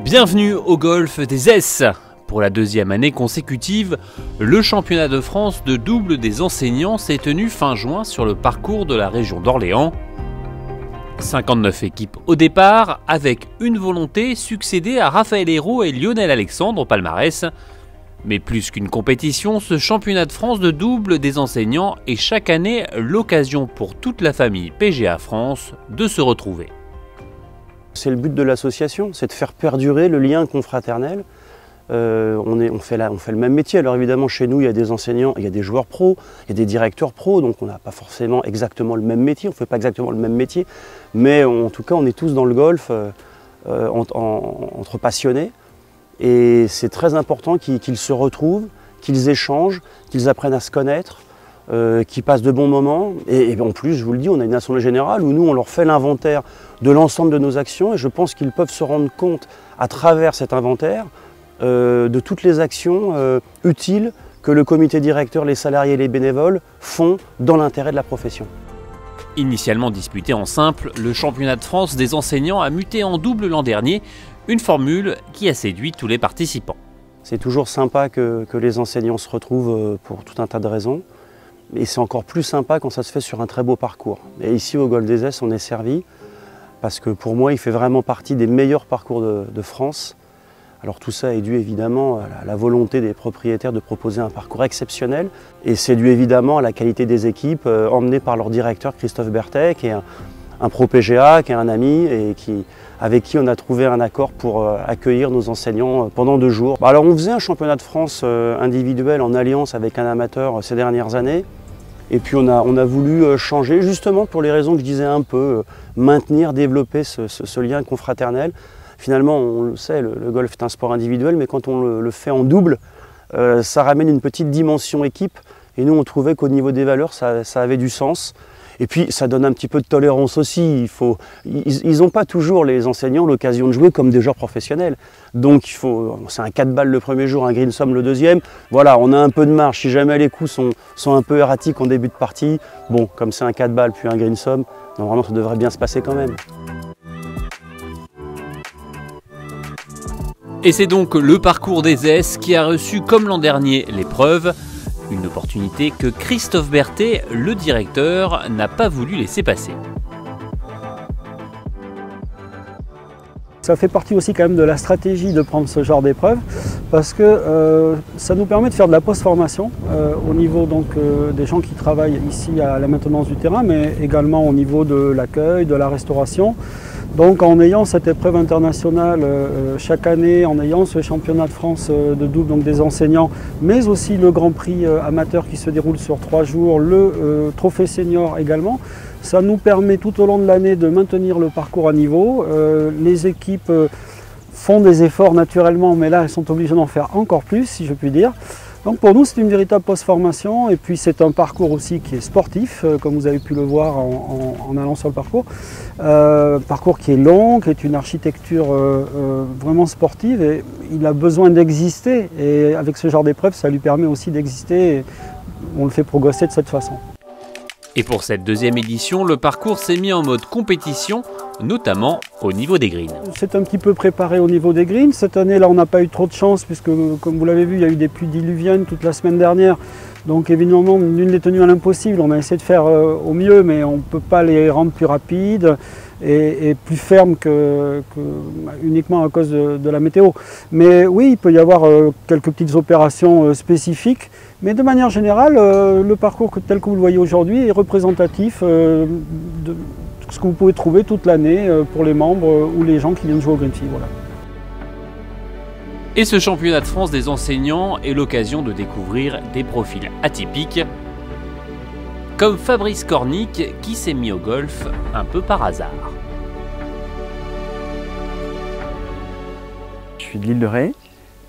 Bienvenue au golf des S. Pour la deuxième année consécutive, le championnat de France de double des enseignants s'est tenu fin juin sur le parcours de la région d'Orléans. 59 équipes au départ, avec une volonté, succéder à Raphaël Hérault et Lionel Alexandre au palmarès. Mais plus qu'une compétition, ce championnat de France de double des enseignants est chaque année l'occasion pour toute la famille PGA France de se retrouver. C'est le but de l'association, c'est de faire perdurer le lien confraternel. On fait le même métier. Alors évidemment, chez nous, il y a des enseignants, il y a des joueurs pros, il y a des directeurs pros, donc on n'a pas forcément exactement le même métier, on ne fait pas exactement le même métier, mais en tout cas, on est tous dans le golf entre passionnés. Et c'est très important qu'ils se retrouvent, qu'ils échangent, qu'ils apprennent à se connaître, qu'ils passent de bons moments. Et en plus, je vous le dis, on a une assemblée générale où nous, on leur fait l'inventaire de l'ensemble de nos actions. Et je pense qu'ils peuvent se rendre compte, à travers cet inventaire, de toutes les actions utiles que le comité directeur, les salariés et les bénévoles font dans l'intérêt de la profession. Initialement disputé en simple, le championnat de France des enseignants a muté en double l'an dernier, une formule qui a séduit tous les participants. C'est toujours sympa que les enseignants se retrouvent pour tout un tas de raisons. Et c'est encore plus sympa quand ça se fait sur un très beau parcours. Et ici au Golf des S, on est servi parce que pour moi, il fait vraiment partie des meilleurs parcours de France. Alors tout ça est dû évidemment à la volonté des propriétaires de proposer un parcours exceptionnel. Et c'est dû évidemment à la qualité des équipes emmenées par leur directeur Christophe Berthet, qui est un pro PGA, qui est un ami et avec qui on a trouvé un accord pour accueillir nos enseignants pendant 2 jours. Alors on faisait un championnat de France individuel en alliance avec un amateur ces dernières années. Et puis on a voulu changer justement pour les raisons que je disais un peu, maintenir, développer ce lien confraternel. Finalement, on le sait, le golf est un sport individuel, mais quand on le fait en double, ça ramène une petite dimension équipe. Et nous, on trouvait qu'au niveau des valeurs, ça avait du sens. Et puis, ça donne un petit peu de tolérance aussi. Ils n'ont pas toujours, les enseignants, l'occasion de jouer comme des joueurs professionnels. Donc, c'est un 4 balles le premier jour, un greensome le deuxième. Voilà, on a un peu de marge. Si jamais les coups sont un peu erratiques en début de partie, bon, comme c'est un 4 balles puis un greensome, normalement, ça devrait bien se passer quand même. Et c'est donc le parcours des S qui a reçu, comme l'an dernier, l'épreuve. Une opportunité que Christophe Berthet, le directeur, n'a pas voulu laisser passer. Ça fait partie aussi quand même de la stratégie de prendre ce genre d'épreuve parce que ça nous permet de faire de la post-formation au niveau donc, des gens qui travaillent ici à la maintenance du terrain, mais également au niveau de l'accueil, de la restauration. Donc en ayant cette épreuve internationale chaque année, en ayant ce championnat de France de double donc des enseignants, mais aussi le Grand Prix amateur qui se déroule sur 3 jours, le trophée senior également, ça nous permet tout au long de l'année de maintenir le parcours à niveau. Les équipes font des efforts naturellement, mais là elles sont obligées d'en faire encore plus, si je puis dire. Donc pour nous, c'est une véritable post-formation et puis c'est un parcours aussi qui est sportif, comme vous avez pu le voir en allant sur le parcours. Parcours qui est long, qui est une architecture vraiment sportive et il a besoin d'exister. Et avec ce genre d'épreuve, ça lui permet aussi d'exister et on le fait progresser de cette façon. Et pour cette deuxième édition, le parcours s'est mis en mode compétition, notamment au niveau des greens. C'est un petit peu préparé au niveau des greens. Cette année, là, on n'a pas eu trop de chance puisque, comme vous l'avez vu, il y a eu des pluies diluviennes toute la semaine dernière. Donc évidemment, nul n'est tenu à l'impossible. On a essayé de faire au mieux, mais on ne peut pas les rendre plus rapides et plus fermes uniquement à cause de la météo. Mais oui, il peut y avoir quelques petites opérations spécifiques. Mais de manière générale, le parcours tel que vous le voyez aujourd'hui est représentatif de ce que vous pouvez trouver toute l'année pour les membres ou les gens qui viennent jouer au Greenfield. Voilà. Et ce championnat de France des enseignants est l'occasion de découvrir des profils atypiques, comme Fabrice Cornic qui s'est mis au golf un peu par hasard. Je suis de l'île de Ré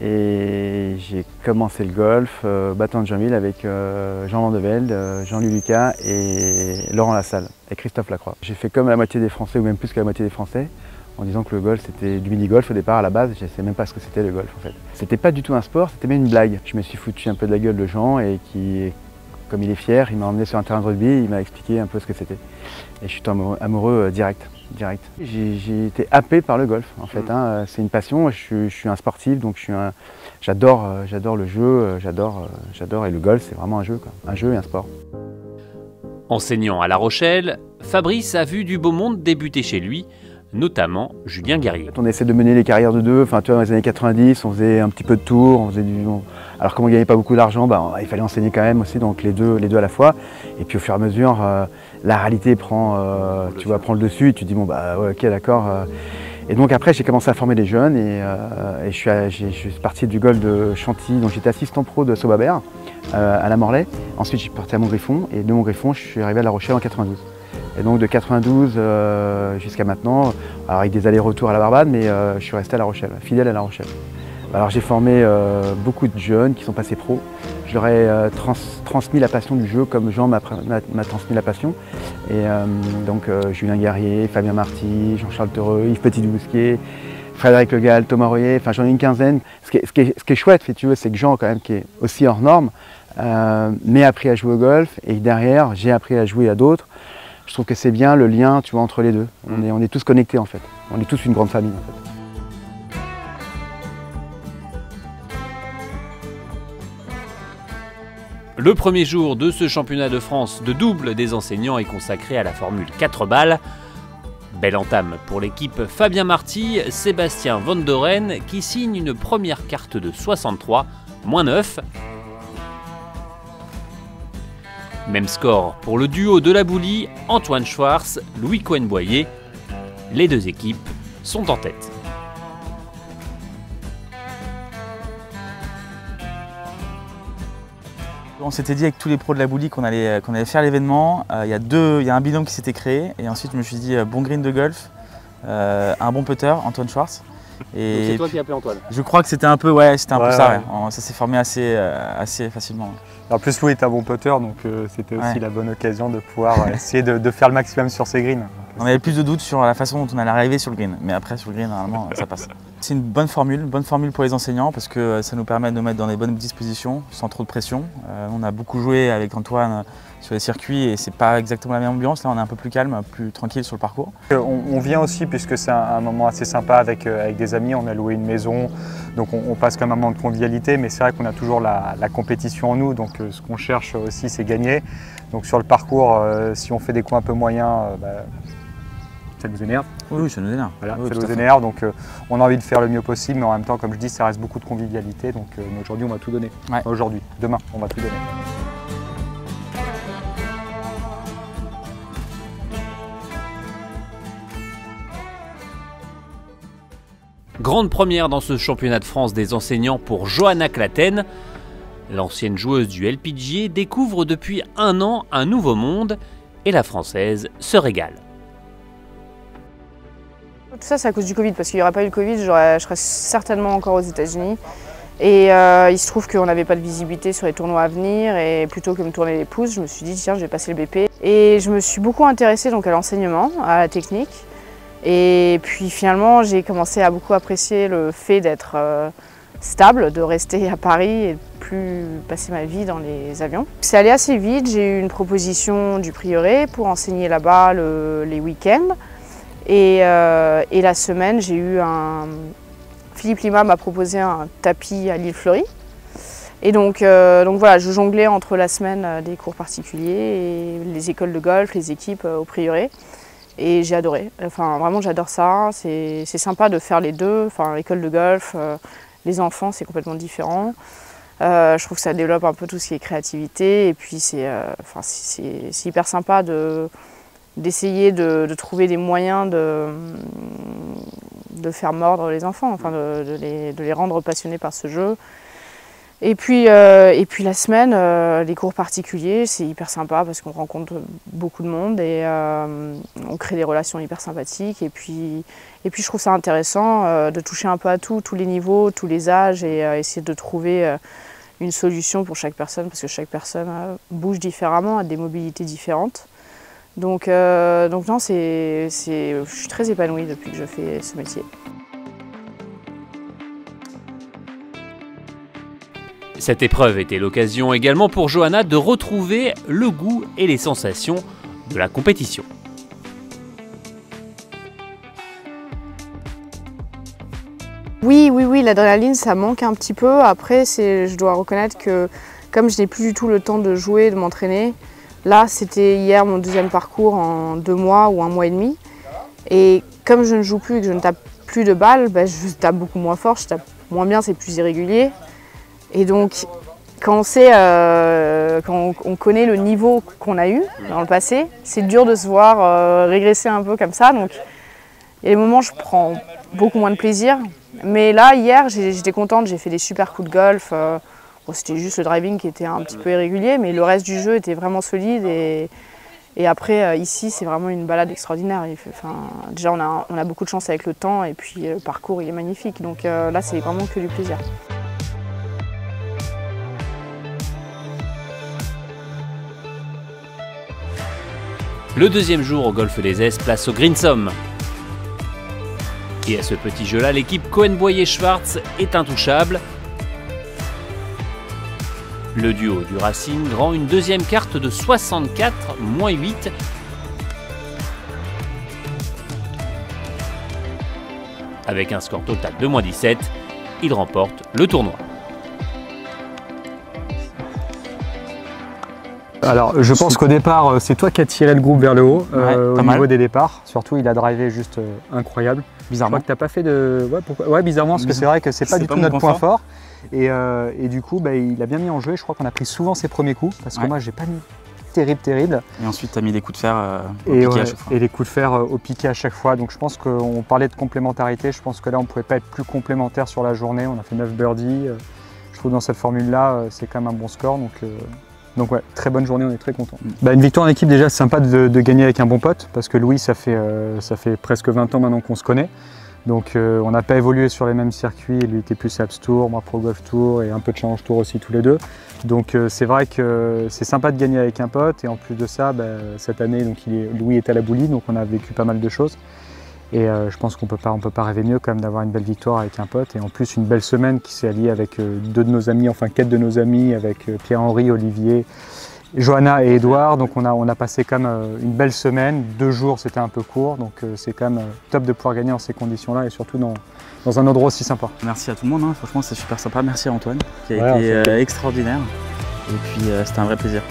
et j'ai commencé le golf battant de Jean-Mille avec Jean Vandevelde, Jean-Louis Lucas et Laurent Lassalle et Christophe Lacroix. J'ai fait comme la moitié des Français ou même plus que la moitié des Français en disant que le golf c'était du mini-golf au départ à la base, je ne savais même pas ce que c'était le golf en fait. C'était pas du tout un sport, c'était même une blague. Je me suis foutu un peu de la gueule de Jean et qui Comme il est fier, il m'a emmené sur un terrain de rugby, il m'a expliqué un peu ce que c'était. Et je suis tombé amoureux direct. J'ai été happé par le golf en fait. C'est une passion, je suis un sportif, donc j'adore le jeu, j'adore et le golf c'est vraiment un jeu, quoi. Un jeu et un sport. Enseignant à La Rochelle, Fabrice a vu du beau monde débuter chez lui, notamment Julien Guerrier. On essaie de mener les carrières de deux, enfin, tu vois, dans les années 90, on faisait un petit peu de tours, alors comme on ne gagnait pas beaucoup d'argent, il fallait enseigner quand même aussi, donc les deux à la fois. Et puis au fur et à mesure, la réalité prend le dessus et tu te dis bon bah ouais, ok d'accord. Et donc après j'ai commencé à former des jeunes et je suis parti du golf de Chantilly, donc j'étais assistant pro de Saubabert à la Morlaix. Ensuite j'ai parti à Montgriffon et de Montgriffon je suis arrivé à La Rochelle en 92. Et donc de 92 jusqu'à maintenant, alors avec des allers-retours à la Barbade, mais je suis resté à La Rochelle, fidèle à La Rochelle. Alors j'ai formé beaucoup de jeunes qui sont passés pros. Je leur ai transmis la passion du jeu comme Jean m'a transmis la passion. Et donc Julien Guerrier, Fabien Marty, Jean-Charles Theureux, Yves Petit-Dubousquier, Frédéric Le Gall, Thomas Royer, enfin j'en ai une quinzaine. Ce qui est chouette, si tu veux, c'est que Jean quand même qui est aussi hors norme, mais a appris à jouer au golf et derrière j'ai appris à jouer à d'autres. Je trouve que c'est bien le lien, tu vois, entre les deux. On est tous connectés en fait. On est tous une grande famille en fait. Le premier jour de ce championnat de France de double des enseignants est consacré à la formule 4 balles. Belle entame pour l'équipe Fabien Marty, Sébastien Vondoren qui signe une première carte de 63, -9. Même score pour le duo de la Boulie, Antoine Schwartz, Louis Cohen-Boyer. Les deux équipes sont en tête. On s'était dit avec tous les pros de la Boulie qu'on allait faire l'événement. Il y a un binôme qui s'était créé et ensuite je me suis dit bon green de golf, un bon putter, Antoine Schwartz. Et c'est toi qui as appelé Antoine? Je crois que c'était un peu, ouais, c'était un peu ça. Ouais. Ça s'est formé assez facilement. En plus, Louis est un bon putter, donc c'était aussi la bonne occasion de pouvoir essayer de faire le maximum sur ses greens. On avait plus de doutes sur la façon dont on allait arriver sur le green, mais après sur le green, normalement, ça passe. C'est une bonne formule pour les enseignants parce que ça nous permet de nous mettre dans les bonnes dispositions, sans trop de pression. On a beaucoup joué avec Antoine sur les circuits et c'est pas exactement la même ambiance. Là, on est un peu plus calme, plus tranquille sur le parcours. On vient aussi puisque c'est un moment assez sympa avec des amis. On a loué une maison, donc on passe comme un moment de convivialité, mais c'est vrai qu'on a toujours la compétition en nous. Donc ce qu'on cherche aussi, c'est gagner. Donc sur le parcours, si on fait des coups un peu moyens, ça nous énerve. Oui, ça nous énerve. Voilà, oui, ça nous énerve, donc on a envie de faire le mieux possible, mais en même temps, comme je dis, ça reste beaucoup de convivialité. Donc aujourd'hui, on va tout donner. Ouais. Aujourd'hui, demain, on va tout donner. Grande première dans ce championnat de France des enseignants pour Johanna Claten. L'ancienne joueuse du LPGA découvre depuis un an un nouveau monde et la Française se régale. Tout ça, c'est à cause du Covid, parce qu'il n'y aurait pas eu le Covid, je serais certainement encore aux États-Unis. Et il se trouve qu'on n'avait pas de visibilité sur les tournois à venir, et plutôt que de me tourner les pouces, je me suis dit tiens, je vais passer le BP. Et je me suis beaucoup intéressée donc à l'enseignement, à la technique. Et puis finalement, j'ai commencé à beaucoup apprécier le fait d'être stable, de rester à Paris et de plus passer ma vie dans les avions. C'est allé assez vite, j'ai eu une proposition du prieuré pour enseigner là-bas les week-ends. Et la semaine, j'ai eu Philippe Lima m'a proposé un tapis à l'île Fleury. Et donc voilà, je jonglais entre la semaine des cours particuliers et les écoles de golf, les équipes au prieuré. Et j'ai adoré. Enfin, vraiment, j'adore ça. C'est sympa de faire les deux. Enfin, l'école de golf, les enfants, c'est complètement différent. Je trouve que ça développe un peu tout ce qui est créativité. Et puis, c'est hyper sympa d'essayer de trouver des moyens de faire mordre les enfants, enfin de les rendre passionnés par ce jeu. Et puis la semaine, les cours particuliers, c'est hyper sympa parce qu'on rencontre beaucoup de monde et on crée des relations hyper sympathiques. Et puis je trouve ça intéressant de toucher un peu à tous les niveaux, tous les âges et essayer de trouver une solution pour chaque personne parce que chaque personne bouge différemment, a des mobilités différentes. Donc non, je suis très épanouie depuis que je fais ce métier. Cette épreuve était l'occasion également pour Johanna de retrouver le goût et les sensations de la compétition. Oui, l'adrénaline, ça manque un petit peu. Après, je dois reconnaître que comme je n'ai plus du tout le temps de jouer, de m'entraîner, là, c'était hier mon deuxième parcours en 2 mois ou 1 mois et demi. Et comme je ne joue plus et que je ne tape plus de balles, je tape beaucoup moins fort, je tape moins bien, c'est plus irrégulier. Et donc, quand on connaît le niveau qu'on a eu dans le passé, c'est dur de se voir régresser un peu comme ça. Donc, il y a des moments où je prends beaucoup moins de plaisir. Mais là, hier, j'étais contente, j'ai fait des super coups de golf. C'était juste le driving qui était un petit peu irrégulier, mais le reste du jeu était vraiment solide. Et après, ici, c'est vraiment une balade extraordinaire. Déjà, on a beaucoup de chance avec le temps, et puis le parcours, il est magnifique. Donc là, c'est vraiment que du plaisir. Le deuxième jour au Golfe des Esses, place au Greensome. Et à ce petit jeu-là, l'équipe Cohen-Boyer-Schwartz est intouchable. Le duo du Racing rend une deuxième carte de 64, moins 8. Avec un score total de moins 17, il remporte le tournoi. Alors, je pense qu'au départ, c'est toi qui as tiré le groupe vers le haut au niveau des départs. Surtout, il a drivé juste incroyable. Bizarrement. Je crois que tu n'as pas fait de... Ouais, bizarrement, parce que c'est vrai que c'est pas du tout notre point fort. Et du coup, il a bien mis en jeu. Je crois qu'on a pris souvent ses premiers coups, parce que moi, j'ai pas mis terrible. Et ensuite, tu as mis des coups de fer au piqué à chaque fois. Et les coups de fer au piqué à chaque fois. Donc, je pense qu'on parlait de complémentarité. Je pense que là, on ne pouvait pas être plus complémentaire sur la journée. On a fait 9 birdies. Je trouve dans cette formule-là, c'est quand même un bon score. Donc ouais, très bonne journée, on est très contents. Une victoire en équipe, déjà, c'est sympa de gagner avec un bon pote, parce que Louis, ça fait presque 20 ans maintenant qu'on se connaît. Donc on n'a pas évolué sur les mêmes circuits, lui était plus Apps Tour, moi Pro Golf Tour et un peu de Challenge Tour aussi tous les deux. Donc c'est vrai que c'est sympa de gagner avec un pote, et en plus de ça, cette année, Louis est à la boulie, donc on a vécu pas mal de choses. Et je pense qu'on peut pas rêver mieux quand même d'avoir une belle victoire avec un pote, et en plus une belle semaine qui s'est alliée avec 2 de nos amis, enfin 4 de nos amis, avec Pierre-Henri, Olivier, Johanna et Edouard. Donc on a passé quand même une belle semaine, 2 jours c'était un peu court, donc c'est quand même top de pouvoir gagner dans ces conditions-là, et surtout dans un endroit aussi sympa. Merci à tout le monde, franchement c'est super sympa, merci à Antoine qui a été extraordinaire, et puis c'était un vrai plaisir.